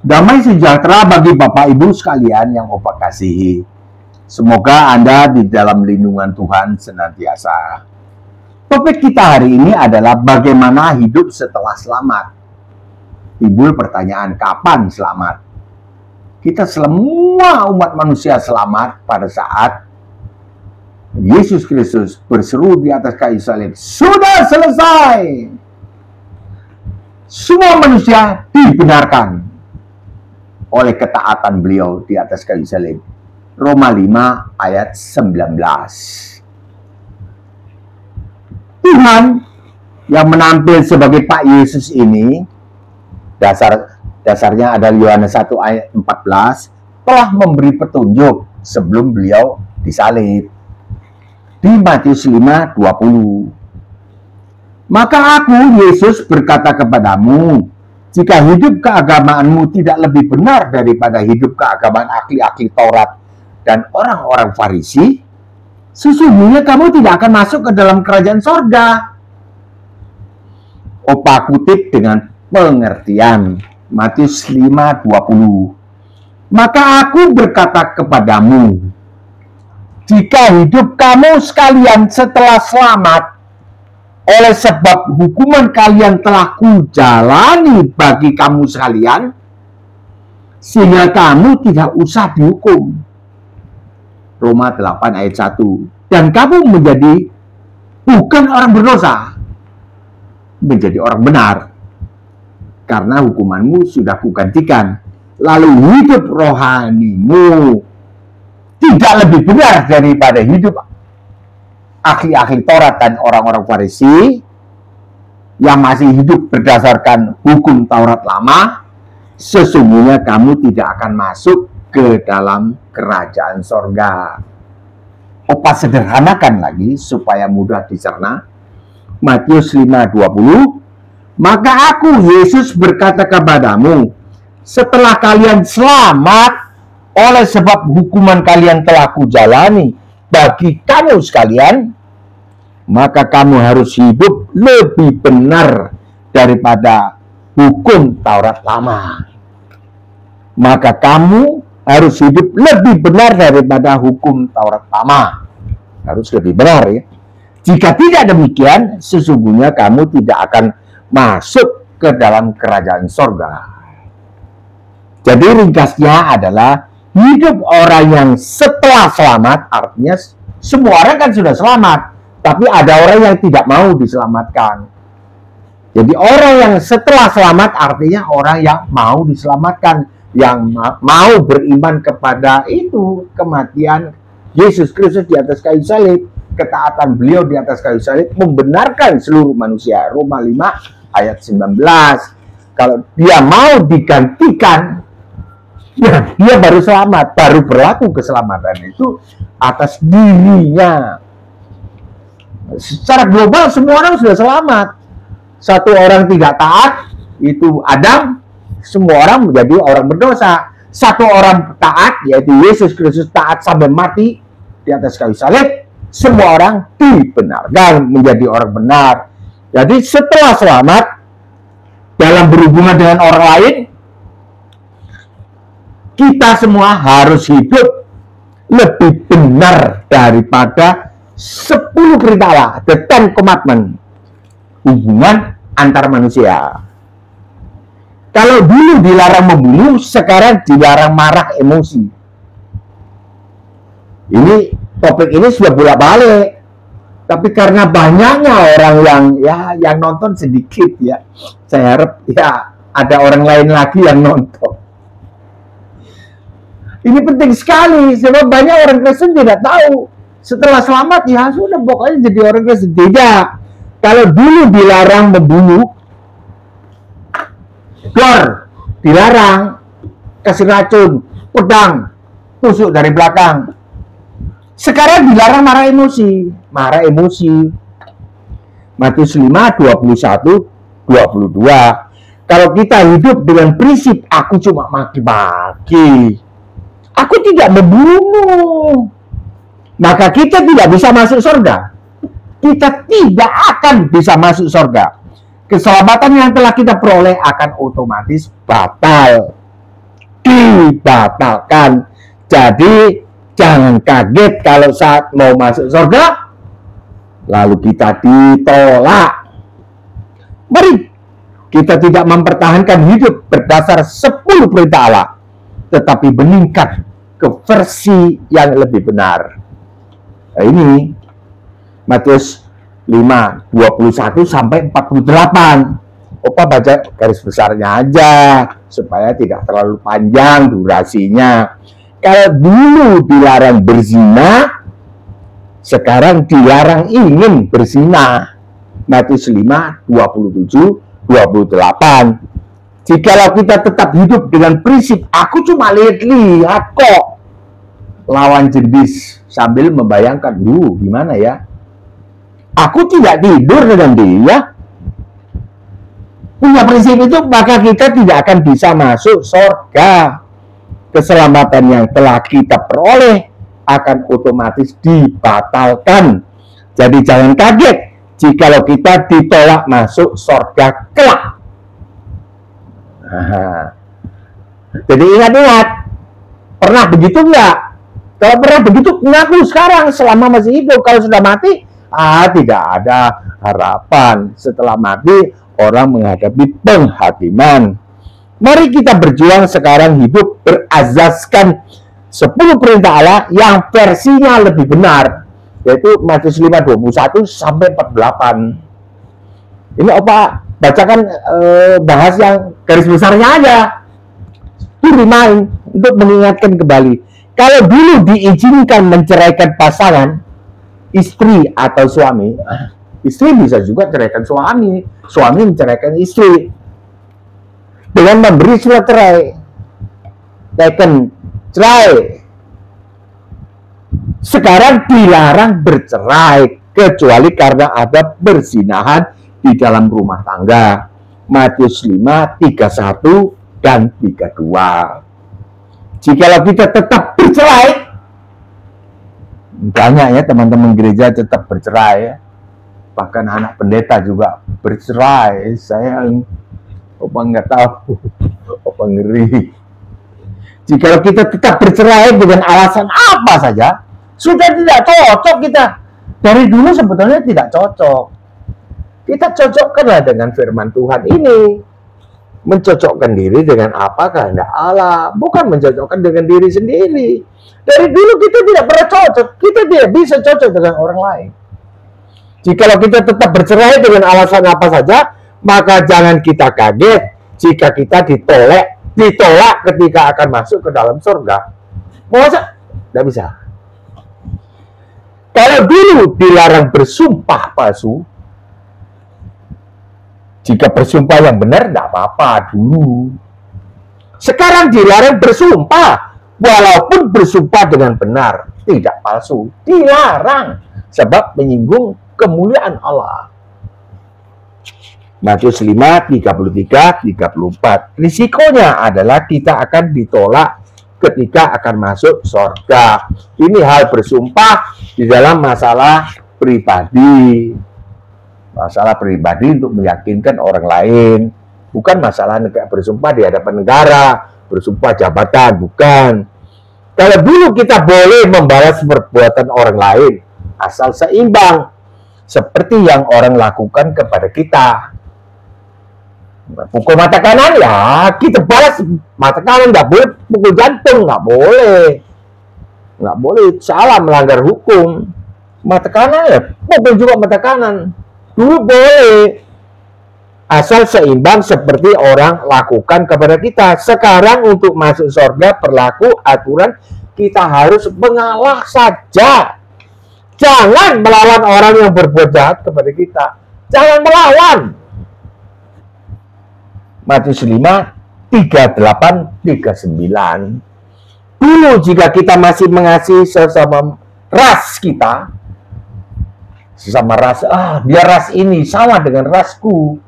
Damai sejahtera bagi Bapak Ibu sekalian yang Opa kasihi. Semoga Anda di dalam lindungan Tuhan senantiasa. Topik kita hari ini adalah bagaimana hidup setelah selamat. Timbul pertanyaan, kapan selamat? Kita semua umat manusia selamat pada saat Yesus Kristus berseru di atas kayu salib, sudah selesai. Semua manusia dibenarkan oleh ketaatan beliau di atas kayu salib. Roma 5 ayat 19. Tuhan yang menampil sebagai Pak Yesus ini, dasarnya adalah Yohanes 1 ayat 14, telah memberi petunjuk sebelum beliau disalib. Di Matius 5:20. Maka aku, Yesus, berkata kepadamu, jika hidup keagamaanmu tidak lebih benar daripada hidup keagamaan ahli-ahli Taurat dan orang-orang Farisi, sesungguhnya kamu tidak akan masuk ke dalam kerajaan sorga. Opa kutip dengan pengertian Matius 5:20. Maka aku berkata kepadamu, jika hidup kamu sekalian setelah selamat, oleh sebab hukuman kalian telah kujalani bagi kamu sekalian, sehingga kamu tidak usah dihukum. Roma 8 ayat 1. Dan kamu menjadi bukan orang berdosa, menjadi orang benar, karena hukumanmu sudah kugantikan. Lalu hidup rohanimu tidak lebih benar daripada hidup ahli-ahli Taurat dan orang-orang Farisi yang masih hidup berdasarkan hukum Taurat lama. Sesungguhnya kamu tidak akan masuk ke dalam kerajaan sorga. Opa sederhanakan lagi supaya mudah dicerna. Matius 5:20. Maka aku, Yesus, berkata kepadamu, setelah kalian selamat, oleh sebab hukuman kalian telah kujalani bagi kamu sekalian, maka kamu harus hidup lebih benar daripada hukum Taurat lama. Maka kamu harus hidup lebih benar daripada hukum Taurat lama. Harus lebih benar, ya. Jika tidak demikian, sesungguhnya kamu tidak akan masuk ke dalam kerajaan sorga. Jadi ringkasnya adalah hidup orang yang setelah selamat, artinya semua orang kan sudah selamat, tapi ada orang yang tidak mau diselamatkan. Jadi orang yang setelah selamat artinya orang yang mau diselamatkan, yang mau beriman kepada itu, kematian Yesus Kristus di atas kayu salib, ketaatan beliau di atas kayu salib membenarkan seluruh manusia. Roma 5 ayat 19. Kalau dia mau digantikan, ya, dia baru selamat, baru berlaku keselamatan itu atas dirinya. Secara global semua orang sudah selamat. Satu orang tidak taat, itu Adam, semua orang menjadi orang berdosa. Satu orang taat, yaitu Yesus Kristus taat sampai mati di atas kayu salib, semua orang dibenarkan menjadi orang benar. Jadi setelah selamat, dalam berhubungan dengan orang lain, kita semua harus hidup lebih benar daripada 10 perintah Allah, the 10 commandment, hubungan antar manusia. Kalau dulu dilarang membunuh, sekarang dilarang marah emosi. Ini topik ini sudah bolak-balik, tapi karena banyaknya orang yang nonton sedikit, ya, saya harap ya ada orang lain lagi yang nonton. Ini penting sekali, sebab banyak orang Kristen tidak tahu. Setelah selamat, ya sudah pokoknya jadi orang Kristen. Tidak. Kalau dulu dilarang membunuh, dor, dilarang, kasih racun, pedang, tusuk dari belakang. Sekarang dilarang marah emosi. Marah emosi. Matius 5, 21, 22. Kalau kita hidup dengan prinsip, aku cuma maki-maki, aku tidak membunuh, maka kita tidak bisa masuk surga. Kita tidak akan bisa masuk surga. keselamatan yang telah kita peroleh akan otomatis batal, dibatalkan. Jadi jangan kaget kalau saat mau masuk surga lalu kita ditolak. Mari kita tidak mempertahankan hidup berdasar 10 perintah Allah, tetapi meningkat ke versi yang lebih benar. Nah, ini Matius 5:21 sampai 48. Opa baca garis besarnya aja supaya tidak terlalu panjang durasinya. Kalau dulu dilarang berzina, sekarang dilarang ingin berzina. Matius 5:27-28. Jikalau kita tetap hidup dengan prinsip aku cuma lihat-lihat kok lawan jenis sambil membayangkan, gimana ya? Aku tidak tidur dengan dia. Punya prinsip itu, maka kita tidak akan bisa masuk surga. Keselamatan yang telah kita peroleh akan otomatis dibatalkan. Jadi jangan kaget jikalau kita ditolak masuk surga kelak. Jadi ingat-ingat, pernah begitu enggak? Kalau pernah begitu, ngaku sekarang selama masih hidup. Kalau sudah mati, tidak ada harapan. Setelah mati, orang menghadapi penghakiman. Mari kita berjuang sekarang hidup berazaskan 10 perintah Allah yang versinya lebih benar, yaitu Matius 5:21 sampai 48. Ini Opa bacakan bahas yang garis besarnya aja. To remind, untuk mengingatkan kembali. Kalau dulu diizinkan menceraikan pasangan, istri atau suami, istri bisa juga ceraikan suami, suami menceraikan istri dengan memberi surat cerai, taken cerai. Sekarang dilarang bercerai kecuali karena ada perzinahan di dalam rumah tangga. Matius 5:31 dan 32. Jikalau kita tetap bercerai, banyak ya teman-teman gereja tetap bercerai ya. Bahkan anak pendeta juga bercerai. Saya nggak tahu, ngeri. Jikalau kita tetap bercerai dengan alasan apa saja, sudah tidak cocok kita. Dari dulu sebetulnya tidak cocok. Kita cocokkanlah dengan firman Tuhan ini. Mencocokkan diri dengan apa kehendak Allah, bukan mencocokkan dengan diri sendiri. Dari dulu kita tidak pernah cocok, kita tidak bisa cocok dengan orang lain. Jikalau kita tetap bercerai dengan alasan apa saja, maka jangan kita kaget jika kita ditolak ketika akan masuk ke dalam surga. Masa? Tidak bisa. Kalau dulu dilarang bersumpah palsu, jika bersumpah yang benar, tidak apa-apa dulu. Sekarang dilarang bersumpah, walaupun bersumpah dengan benar, tidak palsu. Dilarang, sebab menyinggung kemuliaan Allah. Matius 5:33-34. Risikonya adalah kita akan ditolak ketika akan masuk surga. Ini hal bersumpah di dalam masalah pribadi. Masalah pribadi untuk meyakinkan orang lain, bukan masalah negara bersumpah di hadapan negara, bersumpah jabatan, bukan. Kalau dulu kita boleh membalas perbuatan orang lain, asal seimbang, seperti yang orang lakukan kepada kita. Pukul mata kanan, ya kita balas mata kanan, nggak boleh pukul jantung, nggak boleh, salah, melanggar hukum. Mata kanan ya pukul juga mata kanan. Dulu boleh, asal seimbang seperti orang lakukan kepada kita. Sekarang untuk masuk surga berlaku aturan kita harus mengalah saja. Jangan melawan orang yang berbuat jahat kepada kita. Jangan melawan. Matius 5:38-39. Dulu jika kita masih mengasihi sesama ras kita, sesama ras, dia ras ini sama dengan rasku,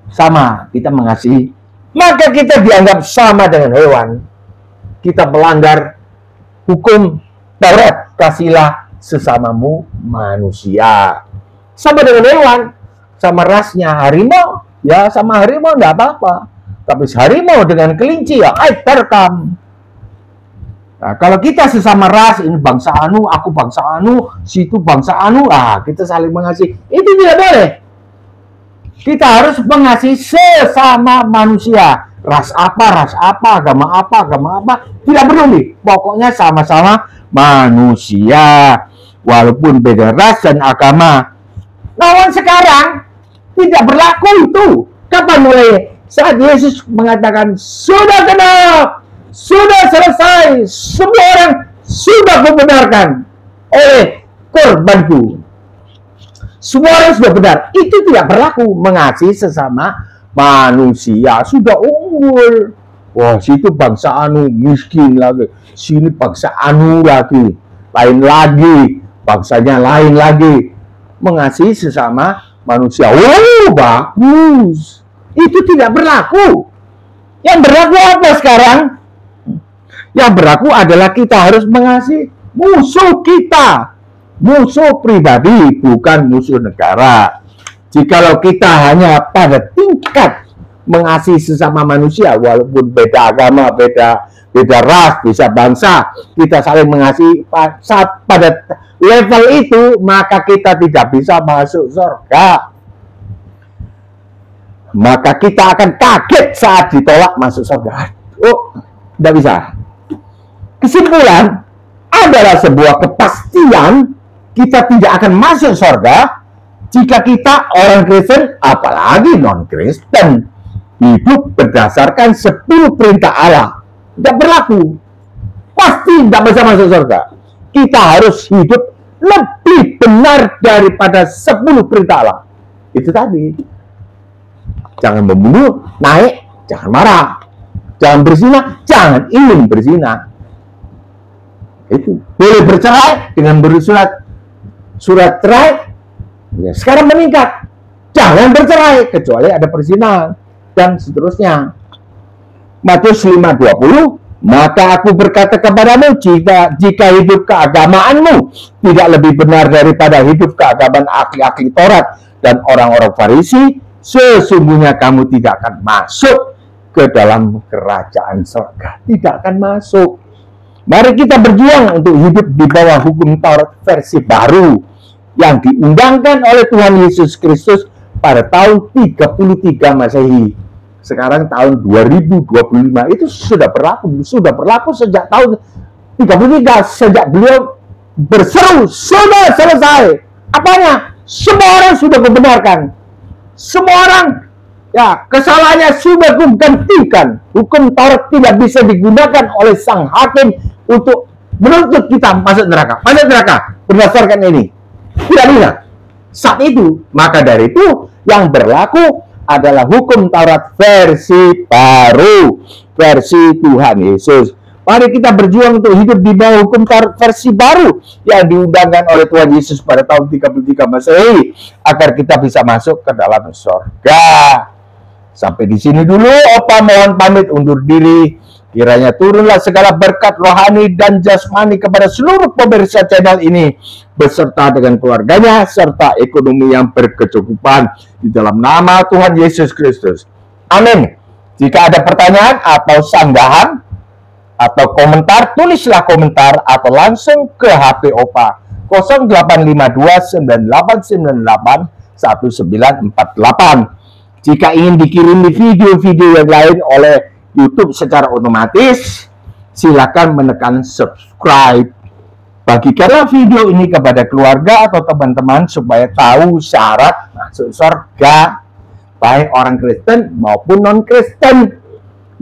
sama, kita mengasihi, maka kita dianggap sama dengan hewan. Kita melanggar hukum Taurat, kasihlah sesamamu manusia. Sama dengan hewan, sama rasnya. Harimau, ya sama harimau enggak apa-apa. Tapi harimau dengan kelinci ya terkam. Nah, kalau kita sesama ras, ini bangsa anu, aku bangsa anu, situ bangsa anu, kita saling mengasihi. Itu tidak boleh. Kita harus mengasihi sesama manusia. Ras apa, agama apa, tidak peduli. Pokoknya sama-sama manusia. Walaupun beda ras dan agama. Namun sekarang tidak berlaku itu. Kapan mulai? Saat Yesus mengatakan, sudah genap, sudah selesai, semua orang sudah membenarkan oleh korbanku. Semua orang sudah benar. Itu tidak berlaku. Mengasihi sesama manusia. Sudah unggul. Wah, situ bangsa anu miskin lagi. Sini bangsa anu lagi. Lain lagi. Bangsanya lain lagi. Mengasihi sesama manusia. Oh, bagus. Itu tidak berlaku. Yang berlaku apa sekarang? Yang berlaku adalah kita harus mengasihi musuh kita. Musuh pribadi, bukan musuh negara. Jikalau kita hanya pada tingkat mengasihi sesama manusia, walaupun beda agama, beda ras, bisa bangsa, kita saling mengasihi saat pada level itu, maka kita tidak bisa masuk surga. Maka kita akan kaget saat ditolak masuk surga. Oh, tidak bisa. Kesimpulan adalah sebuah kepastian kita tidak akan masuk surga jika kita orang Kristen, apalagi non-Kristen, hidup berdasarkan 10 perintah Allah. Tidak berlaku. Pasti tidak bisa masuk surga. Kita harus hidup lebih benar daripada 10 perintah Allah. Itu tadi. Jangan membunuh, naik, jangan marah. Jangan berzina, jangan ingin berzina. Itu. Boleh bercerai dengan bersurat surat cerai, ya, sekarang meningkat. Jangan bercerai kecuali ada perzinahan dan seterusnya. Matius 5:20, maka aku berkata kepadamu, jika hidup keagamaanmu tidak lebih benar daripada hidup keagamaan ahli-ahli Taurat dan orang-orang Farisi, sesungguhnya kamu tidak akan masuk ke dalam kerajaan surga. Tidak akan masuk. Mari kita berjuang untuk hidup di bawah hukum Taurat versi baru yang diundangkan oleh Tuhan Yesus Kristus pada tahun 33 Masehi. Sekarang tahun 2025 itu sudah berlaku sejak tahun 33, sejak beliau berseru, sudah selesai. Apanya? Semua orang sudah membenarkan. Semua orang, ya, kesalahannya sudah digantikan. Hukum Taurat tidak bisa digunakan oleh sang hakim untuk menuntut kita masuk neraka. Masuk neraka berdasarkan ini. Tidak bisa. Saat itu, maka dari itu yang berlaku adalah hukum Taurat versi baru, versi Tuhan Yesus. Mari kita berjuang untuk hidup di bawah hukum Taurat versi baru yang diundangkan oleh Tuhan Yesus pada tahun 33 Masehi agar kita bisa masuk ke dalam surga. Sampai di sini dulu, Opa mohon pamit undur diri. Kiranya turunlah segala berkat rohani dan jasmani kepada seluruh pemirsa channel ini beserta dengan keluarganya serta ekonomi yang berkecukupan di dalam nama Tuhan Yesus Kristus. Amin. Jika ada pertanyaan atau sanggahan atau komentar, tulislah komentar atau langsung ke HP Opa 085298981948. Jika ingin dikirimi video-video yang lain oleh YouTube secara otomatis, silakan menekan subscribe. Bagikanlah video ini kepada keluarga atau teman-teman supaya tahu syarat masuk surga, baik orang Kristen maupun non-Kristen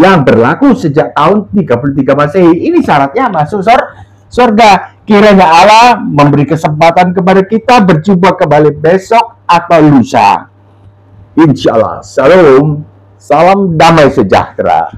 yang berlaku sejak tahun 33 Masehi. Ini syaratnya masuk surga. Kiranya Allah memberi kesempatan kepada kita berjumpa kembali besok atau lusa. Insya Allah. Salam damai sejahtera.